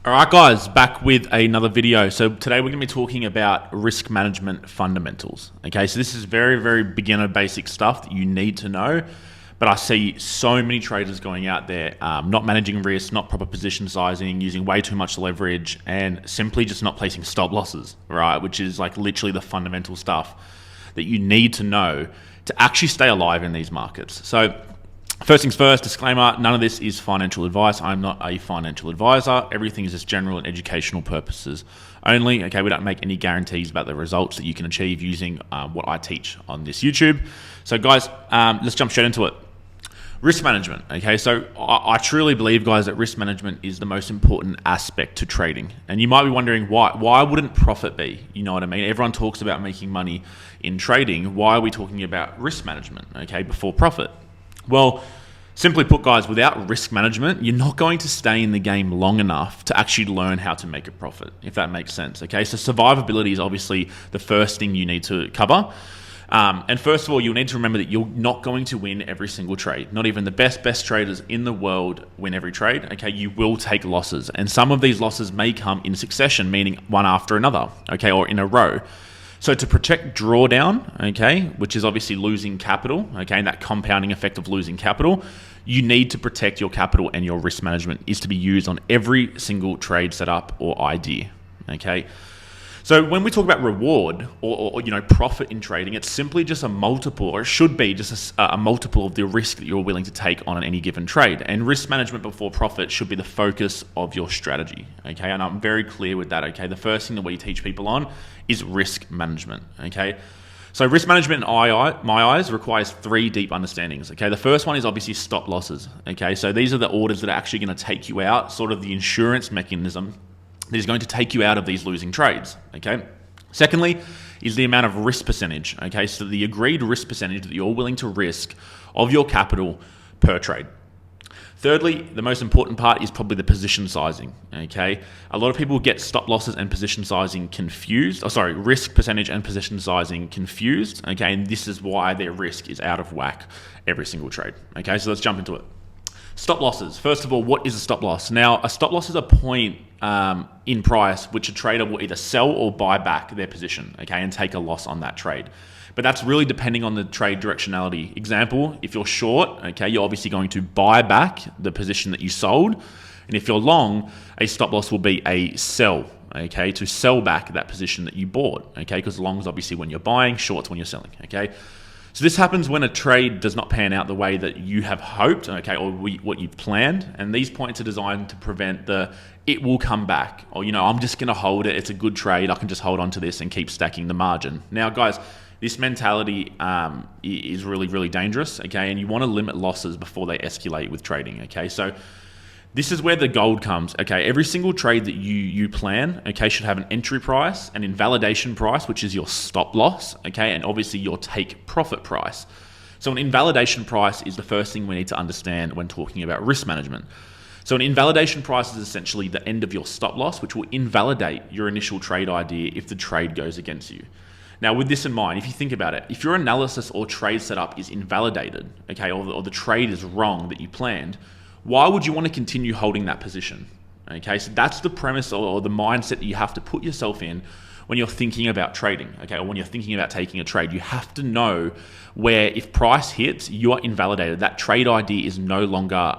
All right, guys, back with another video. So today we're going to be talking about risk management fundamentals. Okay, so this is very, very beginner basic stuff that you need to know. But I see so many traders going out there not managing risk, not proper position sizing, using way too much leverage, and simply just not placing stop losses, right? Which is like literally the fundamental stuff that you need to know to actually stay alive in these markets. So first things first, disclaimer, none of this is financial advice. I'm not a financial advisor. Everything is just general and educational purposes only. Okay, we don't make any guarantees about the results that you can achieve using what I teach on this YouTube. So guys, let's jump straight into it. Risk management. Okay, so I truly believe, guys, that risk management is the most important aspect to trading. And you might be wondering why wouldn't profit be? You know what I mean? Everyone talks about making money in trading. Why are we talking about risk management, okay, before profit? Well, simply put, guys, without risk management, you're not going to stay in the game long enough to actually learn how to make a profit, if that makes sense. Okay, so survivability is obviously the first thing you need to cover. And first of all, you'll need to remember that you're not going to win every single trade. Not even the best traders in the world win every trade. Okay, you will take losses, and some of these losses may come in succession, meaning one after another, okay, or in a row. So to protect drawdown, okay, which is obviously losing capital, okay, and that compounding effect of losing capital, you need to protect your capital, and your risk management is to be used on every single trade setup or idea, okay? So when we talk about reward or profit in trading, it's simply just a multiple, or it should be just a multiple of the risk that you're willing to take on any given trade. And risk management before profit should be the focus of your strategy, okay? And I'm very clear with that, okay? The first thing that we teach people on is risk management, okay? So risk management in my eyes requires three deep understandings, okay? The first one is obviously stop losses, okay? So these are the orders that are actually going to take you out, sort of the insurance mechanism that is going to take you out of these losing trades, okay? Secondly is the amount of risk percentage, okay? So the agreed risk percentage that you're willing to risk of your capital per trade. Thirdly, the most important part is probably the position sizing, okay? A lot of people get stop losses and position sizing confused, risk percentage and position sizing confused, okay? And this is why their risk is out of whack every single trade, okay? So let's jump into it. Stop losses. First of all, what is a stop loss? Now, a stop loss is a point in price which a trader will either sell or buy back their position, okay, and take a loss on that trade. But that's really depending on the trade directionality. Example, if you're short, okay, you're obviously going to buy back the position that you sold. And if you're long, a stop loss will be a sell, okay, to sell back that position that you bought, okay, because long is obviously when you're buying, short's when you're selling, okay. So this happens when a trade does not pan out the way that you have hoped, okay, or what you've planned. And these points are designed to prevent it will come back, or, I'm just going to hold it. It's a good trade. I can just hold on to this and keep stacking the margin. Now, guys, this mentality is really, really dangerous, okay? And you want to limit losses before they escalate with trading, okay? So this is where the gold comes, okay? Every single trade that you plan, okay, should have an entry price, an invalidation price, which is your stop loss, okay, and obviously your take profit price. So an invalidation price is the first thing we need to understand when talking about risk management. So an invalidation price is essentially the end of your stop loss, which will invalidate your initial trade idea if the trade goes against you. Now, with this in mind, if you think about it, if your analysis or trade setup is invalidated, okay, or the trade is wrong that you planned, why would you want to continue holding that position? Okay, so that's the premise or the mindset that you have to put yourself in when you're thinking about trading, okay, or when you're thinking about taking a trade. You have to know where if price hits, you are invalidated. That trade idea is no longer,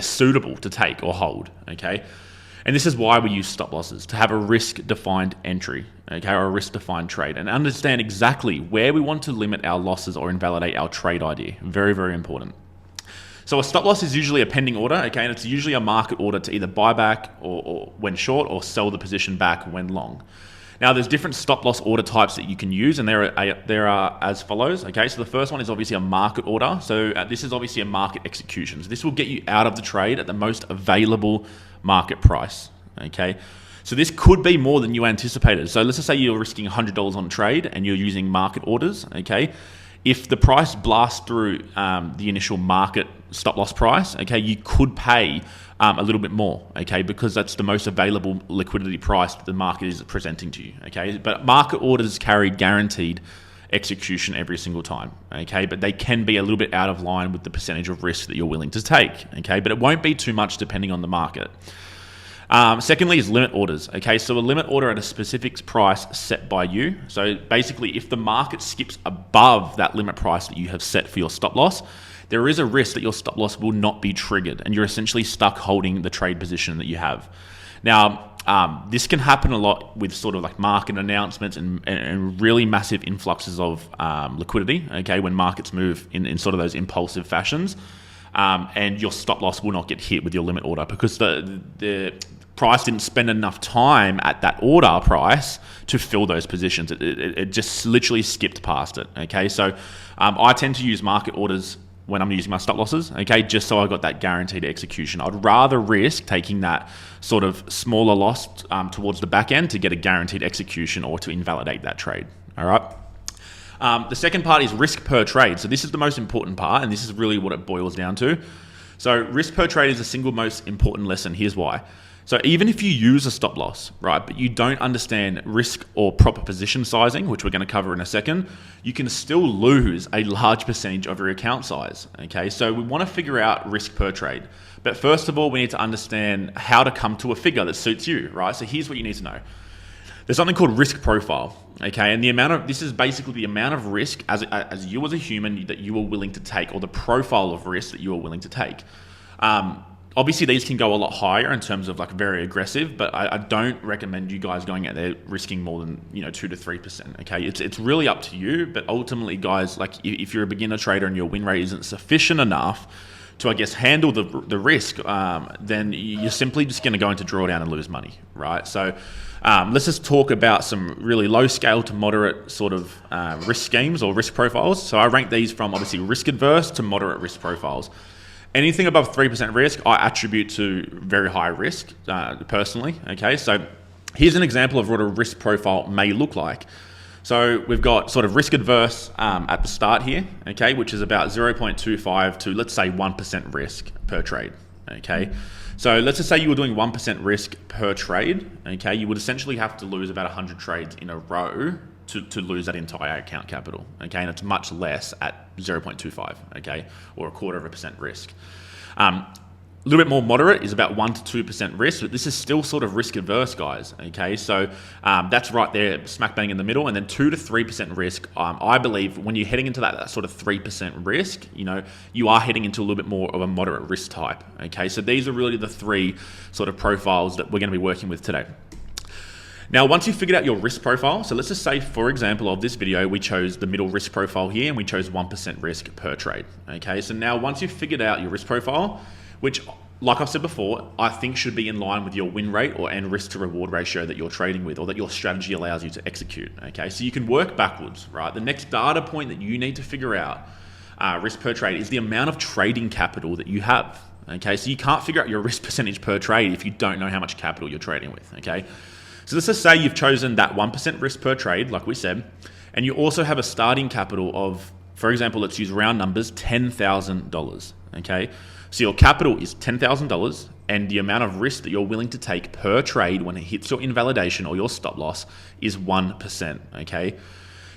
suitable to take or hold, okay? And this is why we use stop losses, to have a risk-defined entry, okay, or a risk-defined trade, and understand exactly where we want to limit our losses or invalidate our trade idea. Very, very important. So a stop loss is usually a pending order, okay, and it's usually a market order to either buy back or when short, or sell the position back when long. Now, there's different stop loss order types that you can use, and there are as follows, okay? So the first one is obviously a market order. So this is obviously a market execution. So this will get you out of the trade at the most available market price, okay? So this could be more than you anticipated. So let's just say you're risking $100 on a trade and you're using market orders, okay? If the price blasts through the initial market stop loss price, okay, you could pay a little bit more, okay, because that's the most available liquidity price that the market is presenting to you, okay? But market orders carry guaranteed execution every single time, okay? But they can be a little bit out of line with the percentage of risk that you're willing to take, okay? But it won't be too much depending on the market. Secondly is limit orders. Okay, so a limit order at a specific price set by you. So basically, if the market skips above that limit price that you have set for your stop loss, there is a risk that your stop loss will not be triggered and you're essentially stuck holding the trade position that you have. Now, this can happen a lot with sort of like market announcements and really massive influxes of liquidity, okay, when markets move in sort of those impulsive fashions. And your stop loss will not get hit with your limit order because the price didn't spend enough time at that order price to fill those positions. It just literally skipped past it, okay? So I tend to use market orders when I'm using my stop losses, okay, just so I got that guaranteed execution. I'd rather risk taking that sort of smaller loss towards the back end to get a guaranteed execution or to invalidate that trade, all right? The second part is risk per trade. So this is the most important part, and this is really what it boils down to. So risk per trade is the single most important lesson. Here's why. So even if you use a stop loss, right, but you don't understand risk or proper position sizing, which we're going to cover in a second, you can still lose a large percentage of your account size, okay? So we want to figure out risk per trade. But first of all, we need to understand how to come to a figure that suits you, right? So here's what you need to know. There's something called risk profile, okay? And this is basically the amount of risk as you as a human that you are willing to take, or the profile of risk that you are willing to take. Obviously, these can go a lot higher in terms of like very aggressive, but I don't recommend you guys going out there risking more than 2 to 3%. Okay, it's really up to you. But ultimately, guys, like if you're a beginner trader and your win rate isn't sufficient enough to, I guess, handle the risk, then you're simply just going to go into drawdown and lose money, right? So let's just talk about some really low scale to moderate sort of risk schemes or risk profiles. So I rank these from obviously risk adverse to moderate risk profiles. Anything above 3% risk, I attribute to very high risk, personally, okay? So here's an example of what a risk profile may look like. So we've got sort of risk adverse at the start here, okay, which is about 0.25 to, let's say, 1% risk per trade, okay? So let's just say you were doing 1% risk per trade, okay? You would essentially have to lose about 100 trades in a row to lose that entire account capital, okay? And it's much less at 0.25, okay? Or 1/4% risk. A little bit more moderate is about 1 to 2% risk, but this is still sort of risk adverse, guys, okay? So that's right there, smack bang in the middle. And then 2 to 3% risk, I believe when you're heading into that sort of 3% risk, you are heading into a little bit more of a moderate risk type, okay? So these are really the three sort of profiles that we're gonna be working with today. Now, once you've figured out your risk profile, so let's just say, for example, of this video, we chose the middle risk profile here and we chose 1% risk per trade, okay? So now once you've figured out your risk profile, which, like I've said before, I think should be in line with your win rate and risk to reward ratio that you're trading with or that your strategy allows you to execute, okay? So you can work backwards, right? The next data point that you need to figure out, risk per trade, is the amount of trading capital that you have, okay? So you can't figure out your risk percentage per trade if you don't know how much capital you're trading with, okay? So let's just say you've chosen that 1% risk per trade, like we said, and you also have a starting capital of, for example, let's use round numbers, $10,000, okay? So your capital is $10,000 and the amount of risk that you're willing to take per trade when it hits your invalidation or your stop loss is 1%, okay?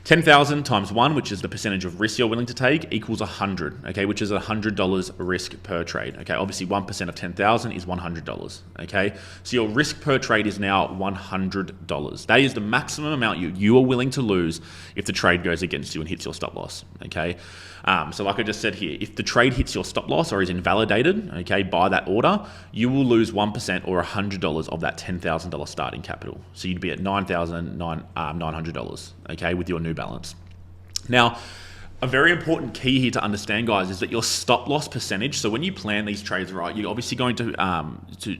10,000 times 1, which is the percentage of risk you're willing to take, equals 100, okay, which is $100 risk per trade, okay? Obviously, 1% of 10,000 is $100, okay? So your risk per trade is now $100. That is the maximum amount you are willing to lose if the trade goes against you and hits your stop loss, okay? So like I just said here, if the trade hits your stop loss or is invalidated, okay, by that order, you will lose 1% or $100 of that $10,000 starting capital. So you'd be at $9,900, okay, with your new balance. Now, a very important key here to understand, guys, is that your stop loss percentage, so when you plan these trades, right, you're obviously going to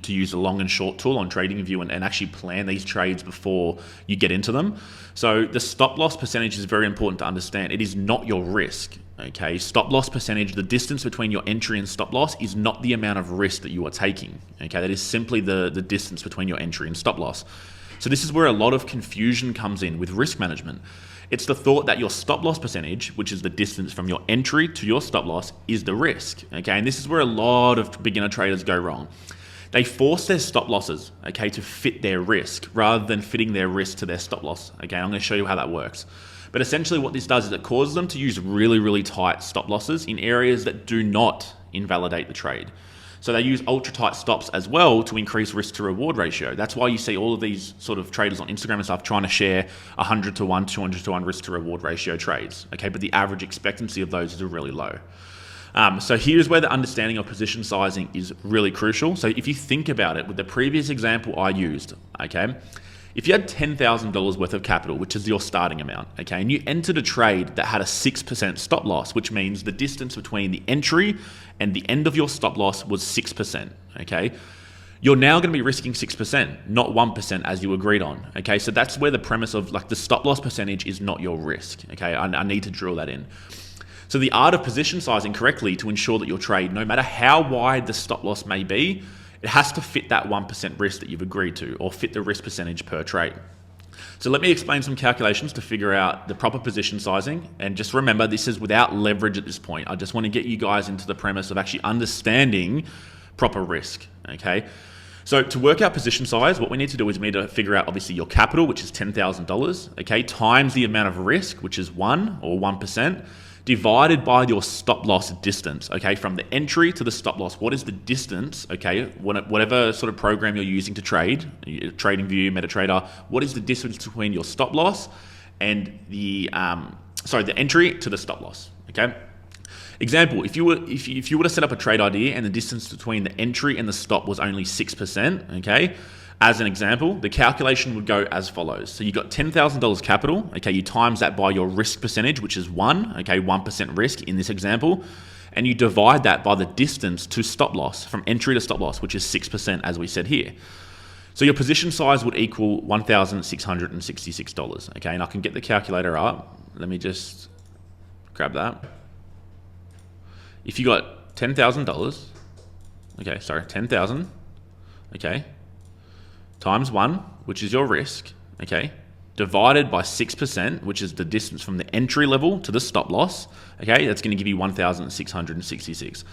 use the long and short tool on TradingView and actually plan these trades before you get into them. So the stop loss percentage is very important to understand. It is not your risk, okay? Stop loss percentage, the distance between your entry and stop loss, is not the amount of risk that you are taking, okay? That is simply the distance between your entry and stop loss. So this is where a lot of confusion comes in with risk management. It's the thought that your stop loss percentage, which is the distance from your entry to your stop loss, is the risk, okay? And this is where a lot of beginner traders go wrong. They force their stop losses, okay, to fit their risk rather than fitting their risk to their stop loss, okay? I'm gonna show you how that works. But essentially what this does is it causes them to use really, really tight stop losses in areas that do not invalidate the trade. So they use ultra tight stops as well to increase risk to reward ratio. That's why you see all of these sort of traders on Instagram and stuff trying to share 100 to 1, 200 to 1 risk to reward ratio trades. Okay, but the average expectancy of those is really low. So here's where the understanding of position sizing is really crucial. So if you think about it, with the previous example I used, okay, if you had $10,000 worth of capital, which is your starting amount, okay, and you entered a trade that had a 6% stop loss, which means the distance between the entry and the end of your stop loss was 6%, okay, you're now going to be risking 6%, not 1% as you agreed on, okay? So that's where the premise of like the stop loss percentage is not your risk, okay? I need to drill that in. So the art of position sizing correctly to ensure that your trade, no matter how wide the stop loss may be, it has to fit that 1% risk that you've agreed to, or fit the risk percentage per trade. So let me explain some calculations to figure out the proper position sizing. And just remember, this is without leverage at this point. I just want to get you guys into the premise of actually understanding proper risk, okay? So to work out position size, what we need to do is we need to figure out obviously your capital, which is $10,000, okay, times the amount of risk, which is 1 or 1%, divided by your stop loss distance, okay, from the entry to the stop loss. What is the distance, okay, whatever sort of program you're using to trade, TradingView, MetaTrader, what is the distance between your stop loss and the entry to the stop loss, okay? Example, if you were to set up a trade idea and the distance between the entry and the stop was only 6%, okay, as an example, the calculation would go as follows. So you got $10,000 capital, okay, you times that by your risk percentage, which is 1, okay, 1% risk in this example, and you divide that by the distance to stop loss, from entry to stop loss, which is 6% as we said here. So your position size would equal $1,666, okay, and I can get the calculator up. Let me just grab that. If you got $10,000, okay, sorry, 10,000, okay, times 1, which is your risk, okay, divided by 6%, which is the distance from the entry level to the stop loss, okay, that's going to give you 1,666.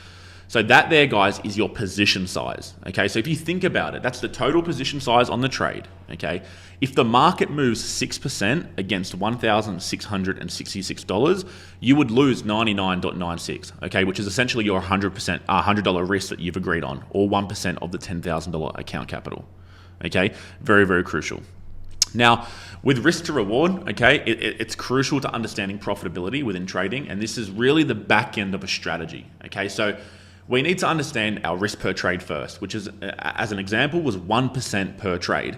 So that there, guys, is your position size, okay? So if you think about it, that's the total position size on the trade, okay? If the market moves 6% against $1,666, you would lose 99.96, okay, which is essentially your $100 risk that you've agreed on, or 1% of the $10,000 account capital. Okay, very, very crucial. Now, with risk to reward, okay, it's crucial to understanding profitability within trading, and this is really the back end of a strategy, okay? So we need to understand our risk per trade first, which is, as an example, was 1% per trade.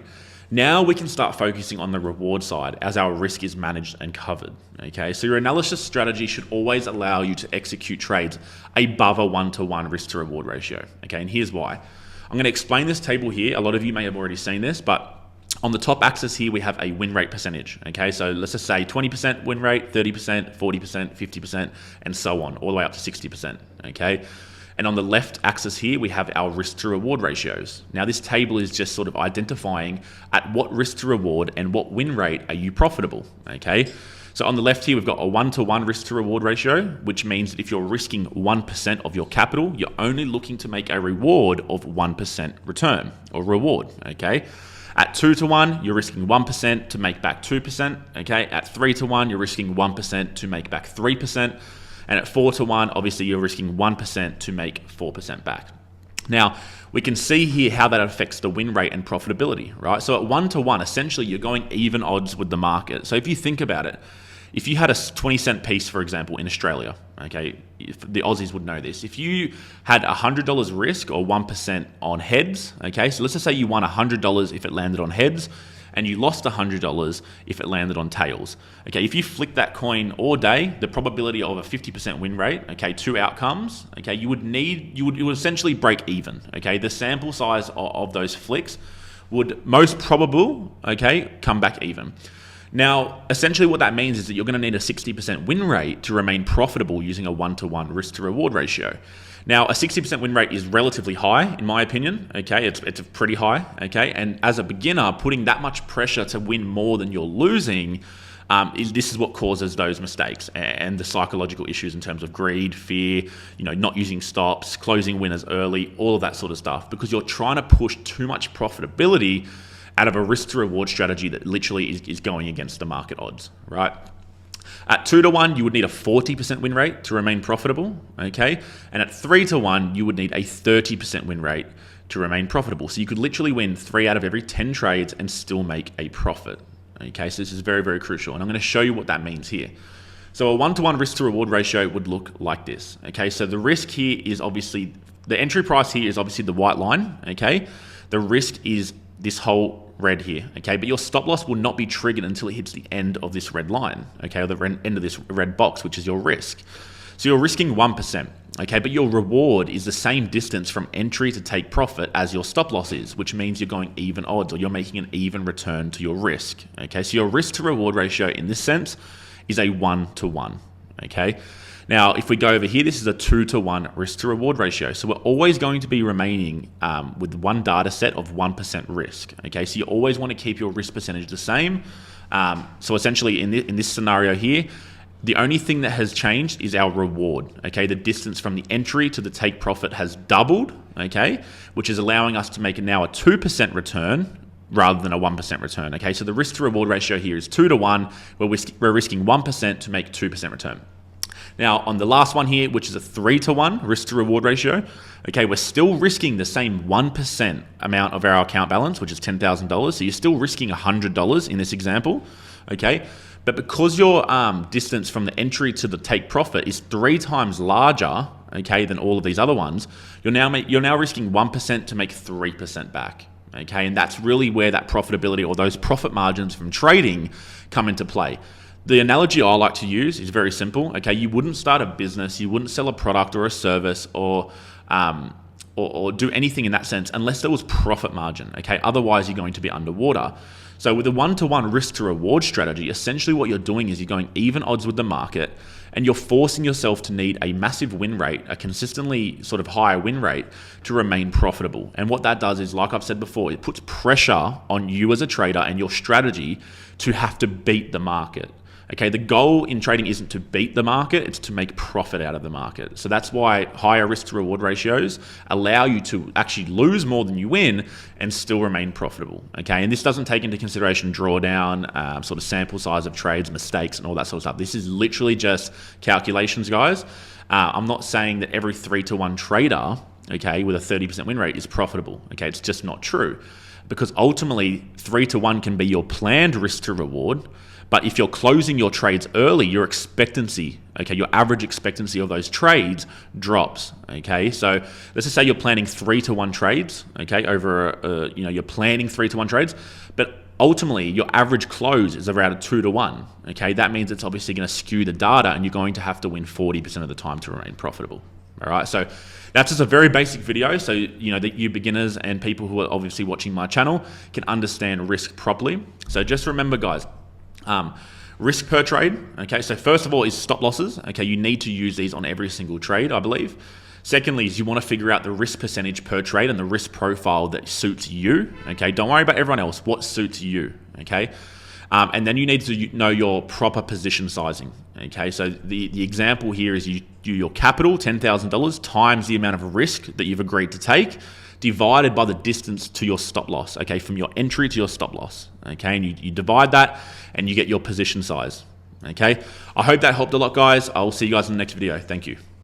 Now we can start focusing on the reward side as our risk is managed and covered, okay? So your analysis strategy should always allow you to execute trades above a 1-to-1 risk to reward ratio, okay? And here's why. I'm going to explain this table here. A lot of you may have already seen this, but on the top axis here, we have a win rate percentage. Okay, so let's just say 20% win rate, 30%, 40%, 50%, and so on, all the way up to 60%. Okay, and on the left axis here, we have our risk to reward ratios. Now, this table is just sort of identifying at what risk to reward and what win rate are you profitable. Okay. So on the left here, we've got a 1-to-1 risk to reward ratio, which means that if you're risking 1% of your capital, you're only looking to make a reward of 1% return or reward, okay? At 2-to-1, you're risking 1% to make back 2%, okay? At 3-to-1, you're risking 1% to make back 3%. And at 4-to-1, obviously you're risking 1% to make 4% back. Now, we can see here how that affects the win rate and profitability, right? So at 1-to-1, essentially you're going even odds with the market. So if you think about it, if you had a 20-cent piece, for example, in Australia, okay, the Aussies would know this. If you had $100 risk or 1% on heads, okay, so let's just say you won $100 if it landed on heads, and you lost $100 if it landed on tails. Okay, if you flick that coin all day, the probability of a 50% win rate, okay, 2 outcomes, okay, you would essentially break even. Okay, the sample size of those flicks would most probable, okay, come back even. Now, essentially what that means is that you're going to need a 60% win rate to remain profitable using a 1-to-1 risk to reward ratio. Now, a 60% win rate is relatively high, in my opinion, okay? It's pretty high, okay? And as a beginner, putting that much pressure to win more than you're losing, this is what causes those mistakes and the psychological issues in terms of greed, fear, not using stops, closing winners early, all of that sort of stuff, because you're trying to push too much profitability out of a risk to reward strategy that literally is going against the market odds, right? At 2 to 1, you would need a 40% win rate to remain profitable, okay? And at 3 to 1, you would need a 30% win rate to remain profitable. So you could literally win 3 out of every 10 trades and still make a profit, okay? So this is very, very crucial. And I'm going to show you what that means here. So a 1-to-1 risk to reward ratio would look like this, okay? So the risk here is obviously, the entry price here is obviously the white line, okay? The risk is this whole red here, okay? But your stop loss will not be triggered until it hits the end of this red line, okay? Or the end of this red box, which is your risk. So you're risking 1%, okay? But your reward is the same distance from entry to take profit as your stop loss is, which means you're going even odds, or you're making an even return to your risk, okay? So your risk to reward ratio in this sense is a 1-to-1, okay? Now, if we go over here, this is a 2-to-1 risk to reward ratio. So we're always going to be remaining with one data set of 1% risk, okay? So you always want to keep your risk percentage the same. So essentially in this scenario here, the only thing that has changed is our reward, okay? The distance from the entry to the take profit has doubled, okay? Which is allowing us to make now a 2% return rather than a 1% return, okay? So the risk to reward ratio here is 2 to 1, where we're risking 1% to make 2% return. Now, on the last one here, which is a 3 to 1 risk to reward ratio, okay, we're still risking the same 1% amount of our account balance, which is $10,000. So you're still risking $100 in this example, okay? But because your distance from the entry to the take profit is 3 times larger, okay, than all of these other ones, you're now risking 1% to make 3% back. Okay, and that's really where that profitability or those profit margins from trading come into play. The analogy I like to use is very simple. Okay, you wouldn't start a business, you wouldn't sell a product or a service or do anything in that sense unless there was profit margin. Okay, otherwise you're going to be underwater. So with a 1-to-1 risk to reward strategy, essentially what you're doing is you're going even odds with the market, and you're forcing yourself to need a massive win rate, a consistently sort of higher win rate to remain profitable. And what that does is, like I've said before, it puts pressure on you as a trader and your strategy to have to beat the market. Okay, the goal in trading isn't to beat the market, it's to make profit out of the market. So that's why higher risk to reward ratios allow you to actually lose more than you win and still remain profitable. Okay, and this doesn't take into consideration drawdown, sort of sample size of trades, mistakes, and all that sort of stuff. This is literally just calculations, guys. I'm not saying that every 3-to-1 trader, okay, with a 30% win rate is profitable. Okay, it's just not true. Because ultimately, 3-to-1 can be your planned risk to reward. But if you're closing your trades early, your expectancy, okay, your average expectancy of those trades drops, okay? So let's just say you're planning 3-to-1 trades, okay, you're planning 3-to-1 trades, but ultimately your average close is around a 2-to-1, okay? That means it's obviously going to skew the data and you're going to have to win 40% of the time to remain profitable, all right? So that's just a very basic video, so that you beginners and people who are obviously watching my channel can understand risk properly. So just remember, guys, risk per trade, okay, so first of all is stop losses, okay, you need to use these on every single trade, I believe. Secondly is you want to figure out the risk percentage per trade and the risk profile that suits you, okay, don't worry about everyone else, what suits you, okay, and then you need to know your proper position sizing, okay, so the example here is you do your capital, $10,000 times the amount of risk that you've agreed to take, divided by the distance to your stop loss, okay, from your entry to your stop loss, okay, and you divide that and you get your position size, okay. I hope that helped a lot, guys. I will see you guys in the next video. Thank you.